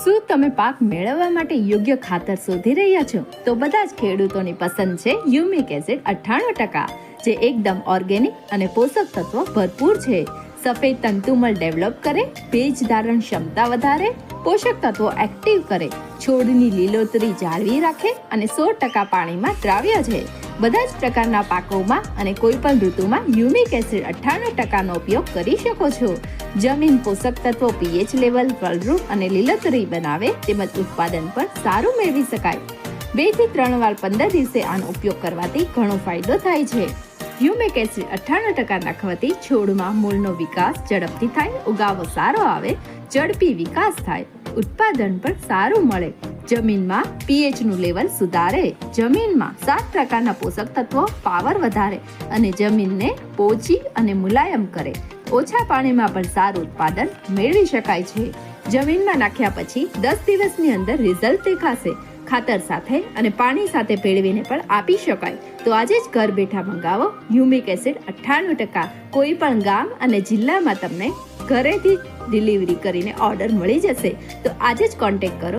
શું તમે પાક મેળવવા માટે યોગ્ય ખાતર શોધી રહ્યા છો? તો બધા જ ખેડૂતોની પસંદ છે હ્યુમિક એસિડ 98%, જે એકદમ ઓર્ગેનિક અને પોષક તત્વો ભરપૂર છે. સફેદ તંતુમળ ડેવલપ કરે, ભેજ ધારણ ક્ષમતા વધારે, પોષક તત્વો એક્ટિવ કરે, છોડની લીલોતરી જાળવી રાખે અને 100% પાણીમાં દ્રાવ્ય છે. બધા જ પ્રકારના પાકોમાં અને કોઈ પણ ઋતુમાં હ્યુમિક એસિડ 98% નો ઉપયોગ કરી શકો છો. જમીન પોષક તત્વો પીએચ લેવલ, ફળદ્રુપ અને લીલોતરી બનાવે, તેમજ ઉત્પાદન પણ સારું મેળવી શકાય. 2 થી 3 વાર 15 દિવસે આનો ઉપયોગ કરવાથી ઘણો ફાયદો થાય છે. હ્યુમિક એસિડ 98% નાખવાથી છોડમાં મૂળનો વિકાસ ઝડપથી થાય, ઉગાવો સારો આવે, ઝડપી વિકાસ થાય, ઉત્પાદન પણ સારું મળે. જમીનમાં પીએચ નું લેવલ સુધારે, જમીનમાં 7 પ્રકારના પોષક તત્વો પાવર વધારે અને જમીનને પોચી અને મુલાયમ કરે. ઓછા પાણીમાં પણ સારું ઉત્પાદન મેળવી શકાય છે. જમીનમાં નાખ્યા પછી 10 દિવસની અંદર રિઝલ્ટ દેખાશે. ખાતર સાથે અને પાણી સાથે ભેળવીને પણ આપી શકાય. તો આજે જ ઘર બેઠા મંગાવો હ્યુમિક એસિડ 98%. કોઈ પણ ગામ અને જિલ્લામાં તમને ઘરેથી ડિલિવરી કરીને ઓર્ડર મળી જશે. તો આજે જ કોન્ટેક્ટ કરો.